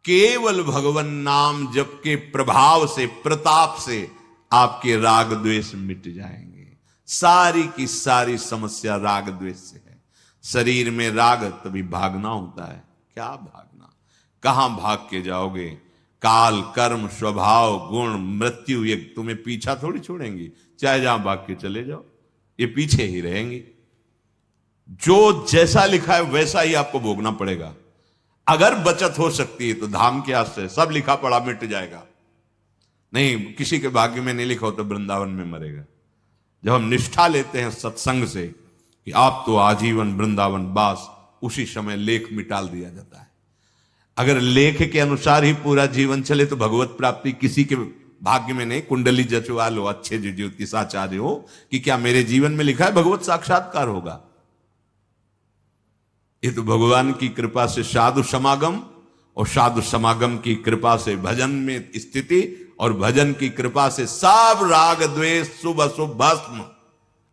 केवल भगवान नाम जप के प्रभाव से, प्रताप से आपके राग द्वेष मिट जाएंगे। सारी की सारी समस्या राग द्वेष से है। शरीर में राग तभी भागना होता है। क्या भागना, कहां भाग के जाओगे? काल, कर्म, स्वभाव, गुण, मृत्यु ये तुम्हें पीछा थोड़ी छोड़ेंगी। चाहे जहां भाग के चले जाओ, ये पीछे ही रहेंगी। जो जैसा लिखा है वैसा ही आपको भोगना पड़ेगा। अगर बचत हो सकती है तो धाम के आश्रय, सब लिखा पड़ा मिट जाएगा। नहीं, किसी के भाग्य में नहीं लिखा हो तो वृंदावन में मरेगा। जब हम निष्ठा लेते हैं सत्संग से कि आप तो आजीवन वृंदावन वास, उसी समय लेख मिटाल दिया जाता है। अगर लेख के अनुसार ही पूरा जीवन चले तो भगवत प्राप्ति किसी के भाग्य में नहीं। कुंडली जचवा लो, अच्छे जो ज्योतिषाचार्य हो, कि क्या मेरे जीवन में लिखा है भगवत साक्षात्कार होगा? ये तो भगवान की कृपा से साधु समागम, और साधु समागम की कृपा से भजन में स्थिति, और भजन की कृपा से सब राग द्वेष शुभ अशुभ भस्म।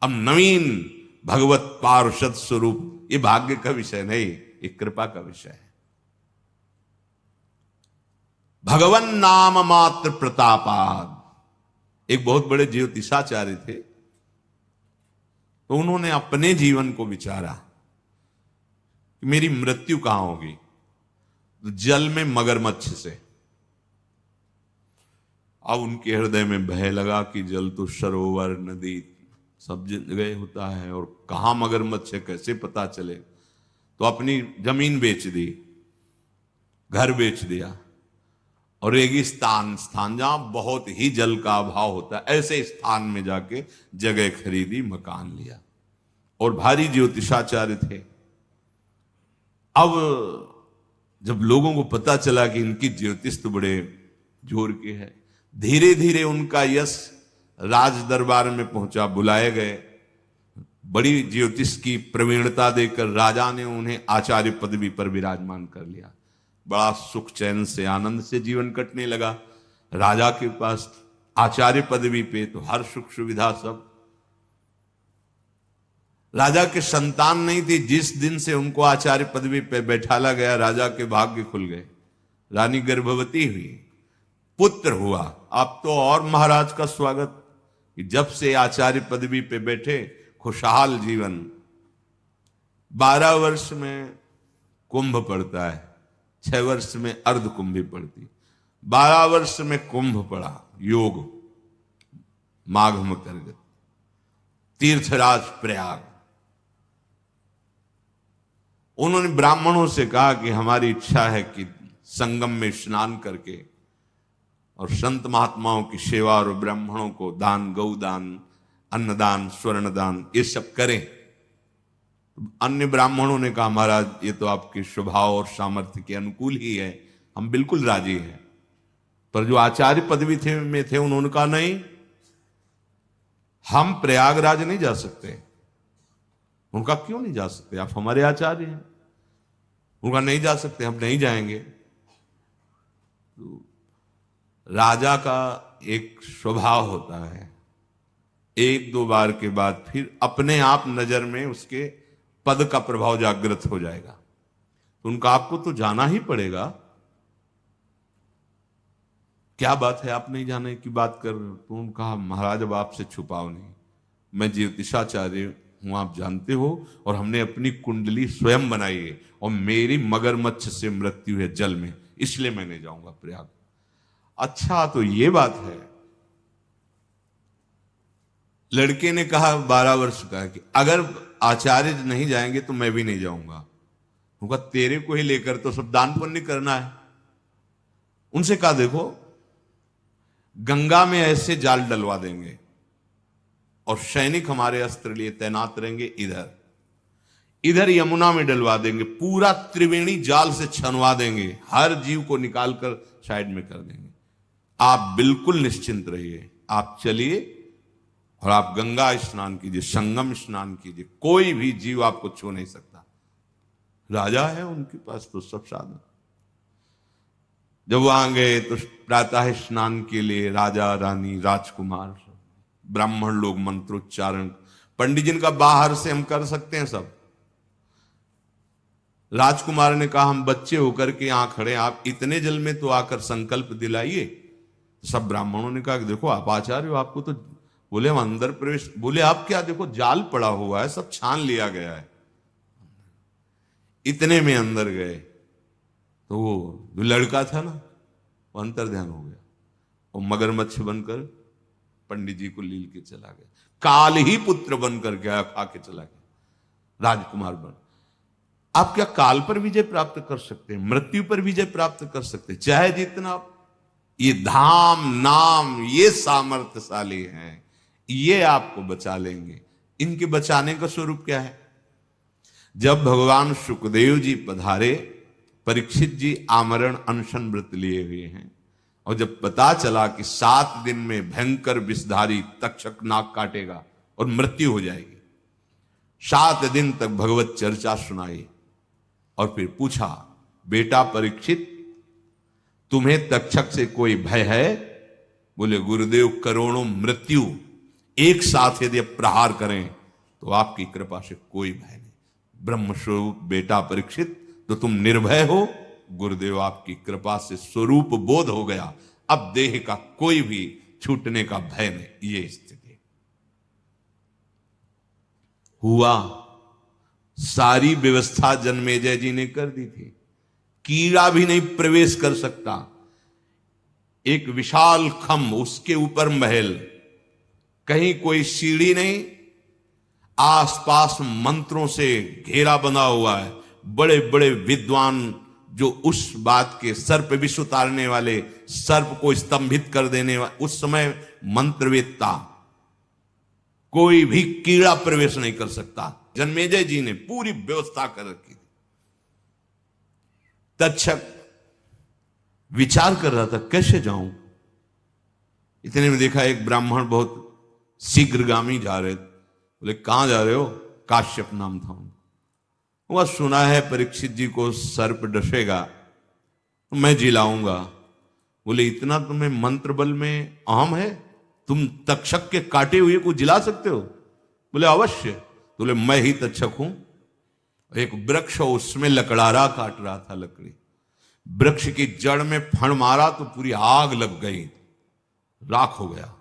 अब नवीन भगवत पार्षद स्वरूप, ये भाग्य का विषय नहीं, ये कृपा का विषय है। भगवन नाम मात्र प्रतापाद। एक बहुत बड़े ज्योतिषाचार्य थे, तो उन्होंने अपने जीवन को विचारा कि मेरी मृत्यु कहां होगी? तो जल में मगरमच्छ से। अब उनके हृदय में भय लगा कि जल तो सरोवर, नदी सब जगह होता है, और कहां मगरमच्छ है कैसे पता चले? तो अपनी जमीन बेच दी, घर बेच दिया, और रेगिस्तान स्थान जहां बहुत ही जल का अभाव होता है, ऐसे स्थान में जाके जगह खरीदी, मकान लिया। और भारी ज्योतिषाचार्य थे। अब जब लोगों को पता चला कि इनकी ज्योतिष तो बड़े जोर के है, धीरे धीरे उनका यश राज दरबार में पहुंचा। बुलाए गए, बड़ी ज्योतिष की प्रवीणता देकर राजा ने उन्हें आचार्य पदवी पर विराजमान कर लिया। बड़ा सुख चैन से, आनंद से जीवन कटने लगा। राजा के पास आचार्य पदवी पे तो हर सुख सुविधा सब। राजा के संतान नहीं थी। जिस दिन से उनको आचार्य पदवी पे बैठाला गया, राजा के भाग्य खुल गए। रानी गर्भवती हुई, पुत्र हुआ। अब तो और महाराज का स्वागत कि जब से आचार्य पदवी पे बैठे, खुशहाल जीवन। 12 वर्ष में कुंभ पड़ता है, 6 वर्ष में अर्ध कुंभी पड़ती, 12 वर्ष में कुंभ पड़ा। योग माघ मकर, तीर्थराज प्रयाग। उन्होंने ब्राह्मणों से कहा कि हमारी इच्छा है कि संगम में स्नान करके और संत महात्माओं की सेवा और ब्राह्मणों को दान, गौदान, अन्नदान, स्वर्णदान ये सब करें। अन्य ब्राह्मणों ने कहा महाराज ये तो आपके स्वभाव और सामर्थ्य के अनुकूल ही है, हम बिल्कुल राजी हैं। पर जो आचार्य पदवी में थे उन्होंने कहा नहीं, हम प्रयागराज नहीं जा सकते। उनका क्यों नहीं जा सकते? आप हमारे आचार्य हैं। उनका नहीं जा सकते, हम नहीं जाएंगे। तो राजा का एक स्वभाव होता है, 1-2 बार के बाद फिर अपने आप नजर में उसके पद का प्रभाव जागृत हो जाएगा। तो उनका आपको तो जाना ही पड़ेगा। क्या बात है, आप नहीं जाने की बात कर रहे हो? तो उन्होंने कहा महाराज अब आपसे छुपाओ नहीं, मैं ज्योतिषाचार्य हूं, आप जानते हो, और हमने अपनी कुंडली स्वयं बनाई है, और मेरी मगरमच्छ से मृत्यु है जल में, इसलिए मैं नहीं जाऊंगा प्रयाग। अच्छा तो ये बात है। लड़के ने कहा 12 वर्ष का कि अगर आचार्य नहीं जाएंगे तो मैं भी नहीं जाऊंगा। उनका तेरे को ही लेकर तो सब दान पुण्य करना है। उनसे कहा देखो गंगा में ऐसे जाल डलवा देंगे और सैनिक हमारे अस्त्र लिए तैनात रहेंगे, इधर यमुना में डलवा देंगे, पूरा त्रिवेणी जाल से छनवा देंगे, हर जीव को निकालकर साइड में कर देंगे। आप बिल्कुल निश्चिंत रहिए, आप चलिए और आप गंगा स्नान कीजिए, संगम स्नान कीजिए, कोई भी जीव आपको छू नहीं सकता। राजा है, उनके पास तो सब साधन। जब वहां गए तो प्रातः स्नान के लिए राजा, रानी, राजकुमार, ब्राह्मण लोग मंत्रोच्चारण, पंडित जिन का बाहर से हम कर सकते हैं सब, राजकुमार ने कहा हम बच्चे होकर के यहां खड़े, आप इतने जल में तो आकर संकल्प दिलाइए। सब ब्राह्मणों ने कहा कि देखो आप आचार्य हो, आपको तो, बोले हम अंदर प्रवेश, बोले आप क्या, देखो जाल पड़ा हुआ है, सब छान लिया गया है। इतने में अंदर गए तो वो जो लड़का था ना, वो अंतर ध्यान हो गया, वो मगरमच्छ बनकर पंडित जी को लील के चला गया, काल ही पुत्र बनकर गया, खा के चला गया राजकुमार बन। आप क्या काल पर विजय प्राप्त कर सकते हैं, मृत्यु पर विजय प्राप्त कर सकते हैं, चाहे जितना आप, ये धाम नाम ये सामर्थ्यशाली हैं, ये आपको बचा लेंगे। इनके बचाने का स्वरूप क्या है? जब भगवान शुकदेव जी पधारे, परीक्षित जी आमरण अनशन व्रत लिए हुए हैं, और जब पता चला कि 7 दिन में भयंकर विषधारी तक्षक नाक काटेगा और मृत्यु हो जाएगी, 7 दिन तक भगवत चर्चा सुनाई और फिर पूछा, बेटा परीक्षित तुम्हें तक्षक से कोई भय है? बोले गुरुदेव करोड़ों मृत्यु एक साथ यदि प्रहार करें तो आपकी कृपा से कोई भय नहीं। ब्रह्मस्वरूप बेटा परीक्षित, तो तुम निर्भय हो, गुरुदेव आपकी कृपा से स्वरूप बोध हो गया, अब देह का कोई भी छूटने का भय नहीं। ये स्थिति हुआ। सारी व्यवस्था जन्मेजय जी ने कर दी थी, कीड़ा भी नहीं प्रवेश कर सकता। एक विशाल खम्भ, उसके ऊपर महल, कहीं कोई सीढ़ी नहीं, आसपास मंत्रों से घेरा बना हुआ है। बड़े बड़े विद्वान जो उस बात के सर्प विष उतारने वाले, सर्प को स्तंभित कर देने वाले, उस समय मंत्रवेत्ता, कोई भी कीड़ा प्रवेश नहीं कर सकता। जन्मेजय जी ने पूरी व्यवस्था कर रखी थी। तक्षक विचार कर रहा था कैसे जाऊं। इतने में देखा एक ब्राह्मण बहुत शीघ्रगामी जा रहे थे। बोले कहां जा रहे हो? काश्यप नाम था उनका। वह सुना है परीक्षित जी को सर्प डसेगा तो मैं जिलाऊंगा। बोले इतना तुम्हें मंत्र बल में अहम है, तुम तक्षक के काटे हुए को जिला सकते हो? बोले अवश्य। बोले मैं ही तक्षक हूं। एक वृक्ष, उसमें लकड़ारा काट रहा था लकड़ी, वृक्ष की जड़ में फण मारा तो पूरी आग लग गई, राख हो गया।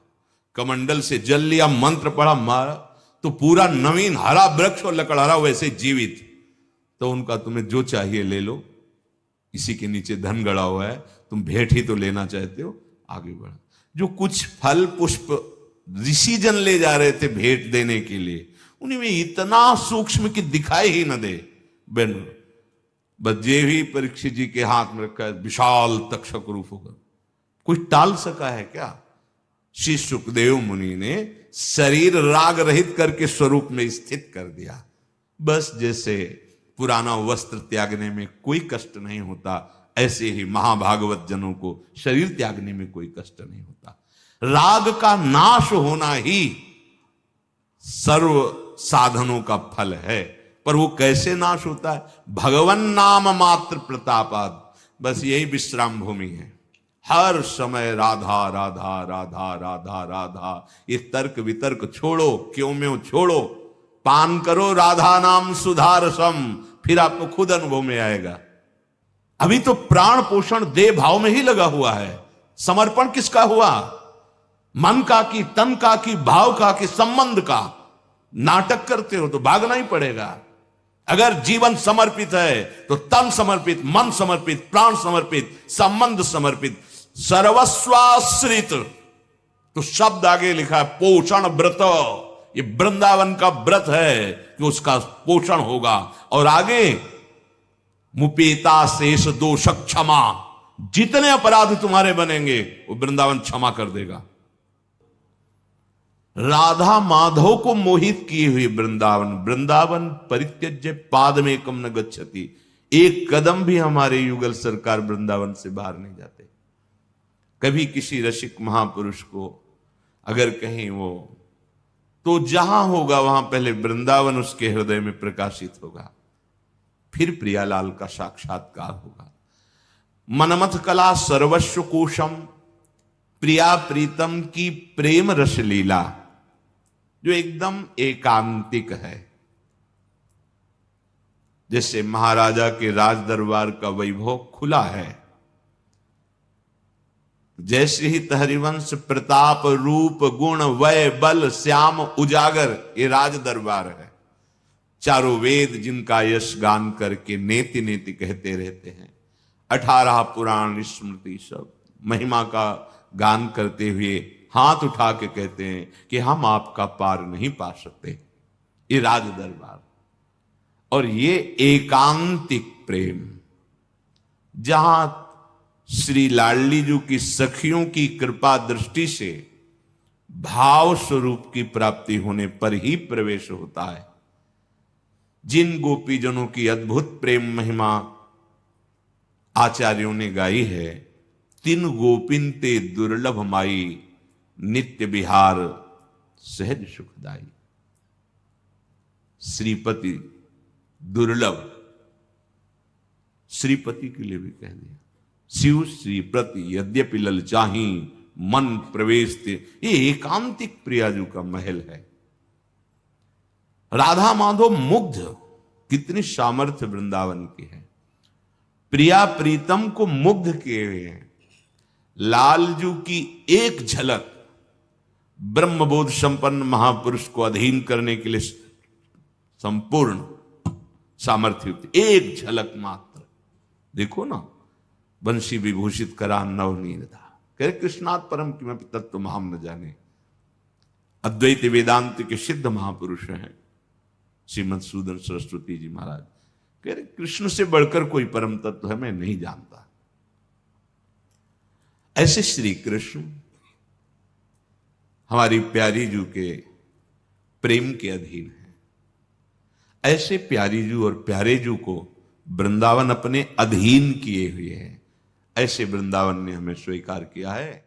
कमंडल से जल लिया, मंत्र पढ़ा, मारा तो पूरा नवीन हरा वृक्ष और लकड़ारा वैसे जीवित। तो उनका तुम्हें जो चाहिए ले लो, इसी के नीचे धन गड़ा हुआ है, तुम भेंट ही तो लेना चाहते हो, आगे बढ़ा। जो कुछ फल पुष्प ऋषिजन ले जा रहे थे भेंट देने के लिए, उन्हीं में इतना सूक्ष्म कि दिखाई ही न दे। बस ये भी परीक्षित जी के हाथ में रखा है, विशाल तक्षक रूप होकर। कुछ टाल सका है क्या? श्री सुखदेव मुनि ने शरीर राग रहित करके स्वरूप में स्थित कर दिया। बस जैसे पुराना वस्त्र त्यागने में कोई कष्ट नहीं होता, ऐसे ही महाभागवत जनों को शरीर त्यागने में कोई कष्ट नहीं होता। राग का नाश होना ही सर्व साधनों का फल है। पर वो कैसे नाश होता है? भगवन नाम मात्र प्रतापाद। बस यही विश्राम भूमि है। हर समय राधा राधा राधा राधा राधा। ये तर्क वितर्क छोड़ो, क्यों में छोड़ो, पान करो राधा नाम सुधारसम, फिर आपको खुद अनुभव में आएगा। अभी तो प्राण पोषण देह भाव में ही लगा हुआ है। समर्पण किसका हुआ? मन का कि तन का कि भाव का कि संबंध का? नाटक करते हो तो भागना ही पड़ेगा। अगर जीवन समर्पित है तो तन समर्पित, मन समर्पित, प्राण समर्पित, संबंध समर्पित, सर्वस्वाश्रित। तो शब्द आगे लिखा है पोषण व्रत। ये वृंदावन का व्रत है कि उसका पोषण होगा। और आगे मुपेता शेष दोष क्षमा, जितने अपराध तुम्हारे बनेंगे वो वृंदावन क्षमा कर देगा। राधा माधव को मोहित किए हुए वृंदावन, वृंदावन परित्यज्य पादमेकम न गच्छति। एक कदम भी हमारे युगल सरकार वृंदावन से बाहर नहीं जाते। कभी किसी रसिक महापुरुष को अगर कहीं वो, तो जहां होगा वहां पहले वृंदावन उसके हृदय में प्रकाशित होगा, फिर प्रियालाल का साक्षात्कार होगा। मनमथ कला सर्वस्व कोशम, प्रिया प्रीतम की प्रेम रस लीला, जो एकदम एकांतिक है। जैसे महाराजा के राज दरबार का वैभव खुला है, जैसे ही हरिवंश प्रताप रूप गुण वय बल श्याम उजागर, ये राज दरबार है। चारों वेद जिनका यश गान करके नेति नेति कहते रहते हैं, 18 पुराण स्मृति सब महिमा का गान करते हुए हाथ उठा के कहते हैं कि हम आपका पार नहीं पा सकते। ये राज दरबार और ये एकांतिक प्रेम, जहां श्री लाडली जी की सखियों की कृपा दृष्टि से भाव स्वरूप की प्राप्ति होने पर ही प्रवेश होता है। जिन गोपीजनों की अद्भुत प्रेम महिमा आचार्यों ने गाई है, तिन गोपिन ते दुर्लभ माई, नित्य विहार सहज सुखदाई। श्रीपति दुर्लभ, श्रीपति के लिए भी कह दिया। शिव श्रीपति यद्यपि ललचाही, मन प्रवेश थे। ये एकांतिक प्रियाजू का महल है। राधा माधव मुग्ध, कितनी सामर्थ्य वृंदावन की है। प्रिया प्रीतम को मुग्ध किए हुए हैं। लालजू की एक झलक ब्रह्मबोध संपन्न महापुरुष को अधीन करने के लिए संपूर्ण सामर्थ्य होती। एक झलक मात्र देखो ना, बंशी विभूषित करा नवनीरदा, कह कृष्णात परम किमपि तत्व हम न जाने। अद्वैत वेदांत के सिद्ध महापुरुष हैं श्रीमद सूदन सरस्वती जी महाराज, कह रहे कृष्ण से बढ़कर कोई परम तत्व है मैं नहीं जानता। ऐसे श्री कृष्ण हमारी प्यारी जू के प्रेम के अधीन है। ऐसे प्यारी जू और प्यारे जू को वृंदावन अपने अधीन किए हुए हैं। ऐसे वृंदावन ने हमें स्वीकार किया है।